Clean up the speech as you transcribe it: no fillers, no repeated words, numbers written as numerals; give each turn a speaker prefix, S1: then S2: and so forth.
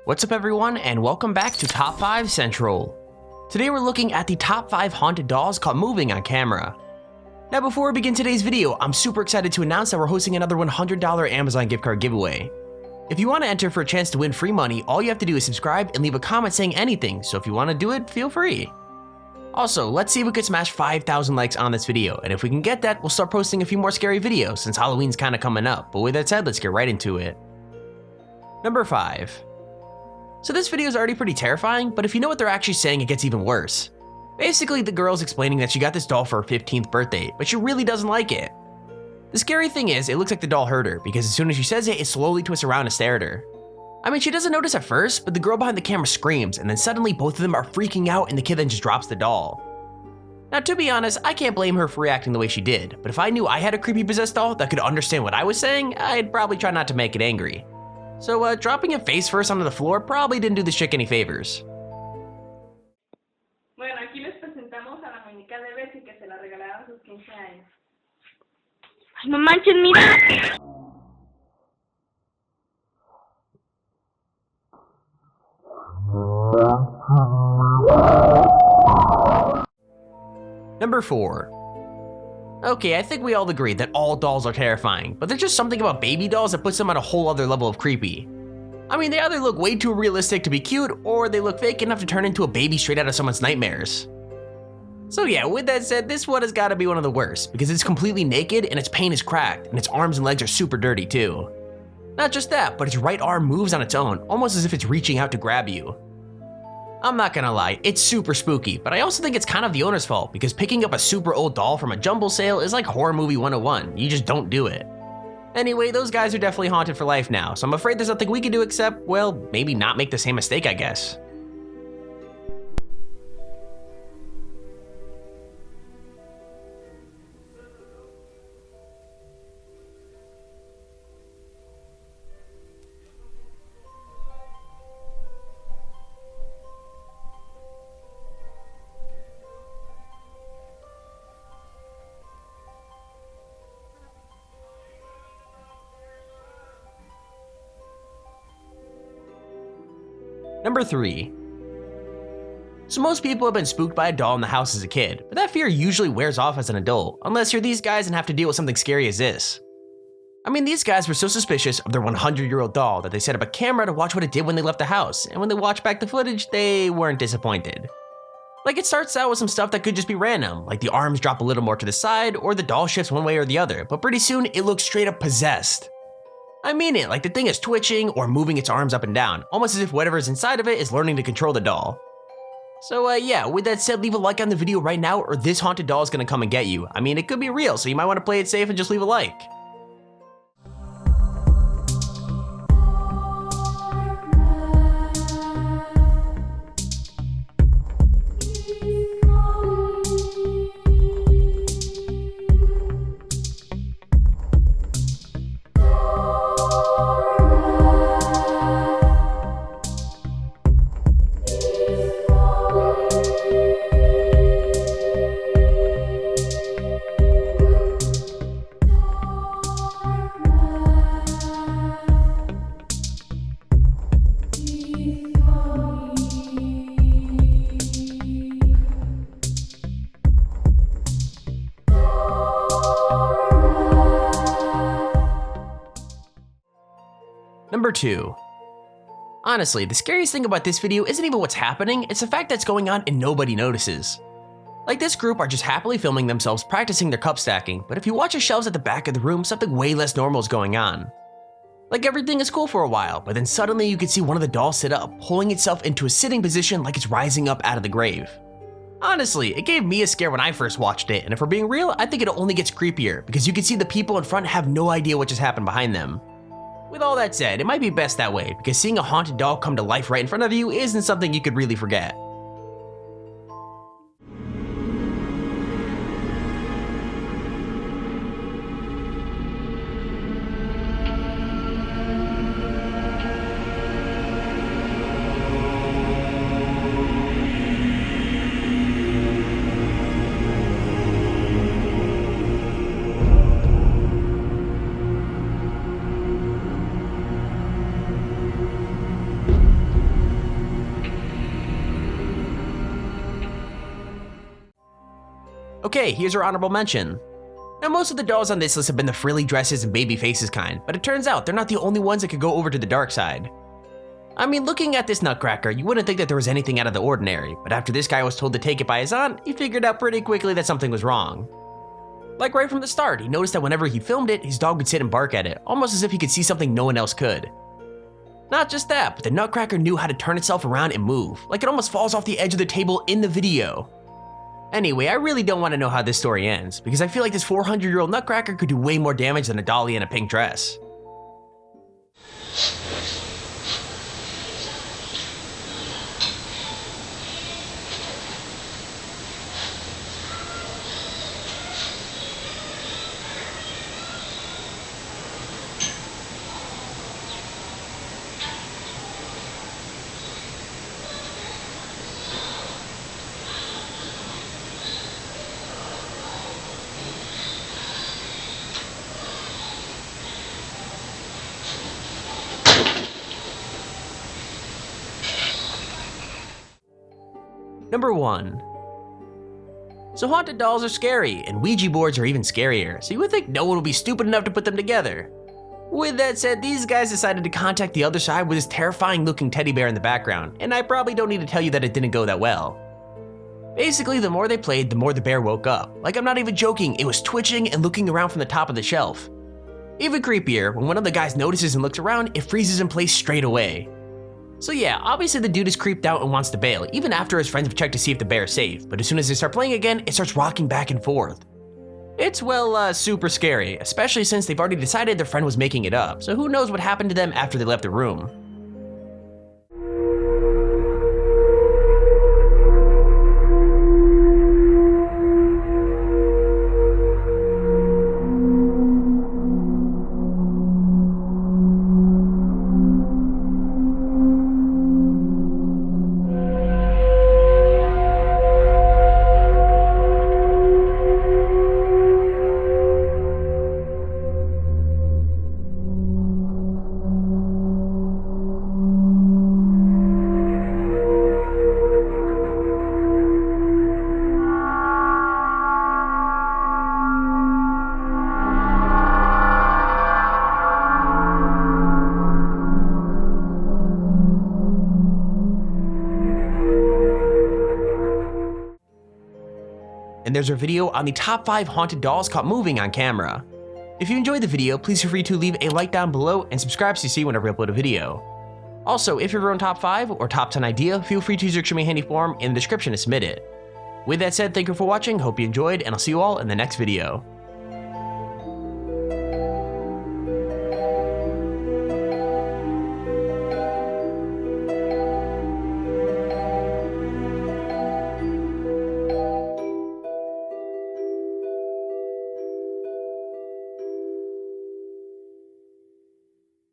S1: What's up everyone, and welcome back to Top 5 Central. Today we're looking at the top 5 haunted dolls caught moving on camera. Now before we begin today's video, I'm super excited to announce that we're hosting another $100 Amazon gift card giveaway. If you want to enter for a chance to win free money, all you have to do is subscribe and leave a comment saying anything, so if you want to do it, feel free. Also, let's see if we can smash 5,000 likes on this video, and if we can get that, we'll start posting a few more scary videos since Halloween's kinda coming up, but with that said, let's get right into it. Number 5. So this video is already pretty terrifying, but if you know what they're actually saying, it gets even worse. Basically, the girl's explaining that she got this doll for her 15th birthday, but she really doesn't like it. The scary thing is, it looks like the doll hurt her, because as soon as she says it, it slowly twists around and stares at her. I mean, she doesn't notice at first, but the girl behind the camera screams, and then suddenly both of them are freaking out and the kid then just drops the doll. Now to be honest, I can't blame her for reacting the way she did, but if I knew I had a creepy possessed doll that could understand what I was saying, I'd probably try not to make it angry. So dropping it face first onto the floor probably didn't do this chick any favors.
S2: Bueno, aquí les presentamos a la muñeca de Bessie que se la regalaron a sus 15 años.
S3: Ay, no manches, mira.
S1: Number 4. Okay, I think we all agree that all dolls are terrifying, but there's just something about baby dolls that puts them on a whole other level of creepy. I mean, they either look way too realistic to be cute, or they look fake enough to turn into a baby straight out of someone's nightmares. So yeah, with that said, this one has gotta be one of the worst, because it's completely naked and its paint is cracked, and its arms and legs are super dirty too. Not just that, but its right arm moves on its own, almost as if it's reaching out to grab you. I'm not gonna lie, it's super spooky, but I also think it's kind of the owner's fault, because picking up a super old doll from a jumble sale is like horror movie 101, you just don't do it. Anyway, those guys are definitely haunted for life now, so I'm afraid there's nothing we can do except, well, maybe not make the same mistake, I guess. Number 3. So most people have been spooked by a doll in the house as a kid, but that fear usually wears off as an adult, unless you're these guys and have to deal with something scary as this. I mean, these guys were so suspicious of their 100-year-old doll that they set up a camera to watch what it did when they left the house, and when they watched back the footage, they weren't disappointed. Like, it starts out with some stuff that could just be random, like the arms drop a little more to the side, or the doll shifts one way or the other, but pretty soon it looks straight up possessed. I mean it, like the thing is twitching or moving its arms up and down, almost as if whatever's inside of it is learning to control the doll. So yeah, with that said, leave a like on the video right now or this haunted doll is gonna come and get you. I mean, it could be real, so you might wanna play it safe and just leave a like. Number 2. Honestly, the scariest thing about this video isn't even what's happening, it's the fact that it's going on and nobody notices. Like, this group are just happily filming themselves practicing their cup stacking, but if you watch the shelves at the back of the room, something way less normal is going on. Like, everything is cool for a while, but then suddenly you can see one of the dolls sit up, pulling itself into a sitting position like it's rising up out of the grave. Honestly, it gave me a scare when I first watched it, and if we're being real, I think it only gets creepier, because you can see the people in front have no idea what just happened behind them. With all that said, it might be best that way, because seeing a haunted doll come to life right in front of you isn't something you could really forget. Okay, here's our honorable mention. Now most of the dolls on this list have been the frilly dresses and baby faces kind, but it turns out they're not the only ones that could go over to the dark side. I mean, looking at this nutcracker, you wouldn't think that there was anything out of the ordinary, but after this guy was told to take it by his aunt, he figured out pretty quickly that something was wrong. Like right from the start, he noticed that whenever he filmed it, his dog would sit and bark at it, almost as if he could see something no one else could. Not just that, but the nutcracker knew how to turn itself around and move, like it almost falls off the edge of the table in the video. Anyway, I really don't want to know how this story ends, because I feel like this 400-year-old nutcracker could do way more damage than a dolly in a pink dress. Number 1. So haunted dolls are scary, and Ouija boards are even scarier, so you would think no one would be stupid enough to put them together. With that said, these guys decided to contact the other side with this terrifying looking teddy bear in the background, and I probably don't need to tell you that it didn't go that well. Basically, the more they played, the more the bear woke up. Like, I'm not even joking, it was twitching and looking around from the top of the shelf. Even creepier, when one of the guys notices and looks around, it freezes in place straight away. So yeah, obviously the dude is creeped out and wants to bail, even after his friends have checked to see if the bear is safe, but as soon as they start playing again, it starts rocking back and forth. It's, well, super scary, especially since they've already decided their friend was making it up, so who knows what happened to them after they left the room. And there's our video on the top 5 haunted dolls caught moving on camera. If you enjoyed the video, please feel free to leave a like down below and subscribe so you see whenever I upload a video. Also, if you have your own top 5 or top 10 idea, feel free to use your Extremely Handy form in the description to submit it. With that said, thank you for watching, hope you enjoyed, and I'll see you all in the next video.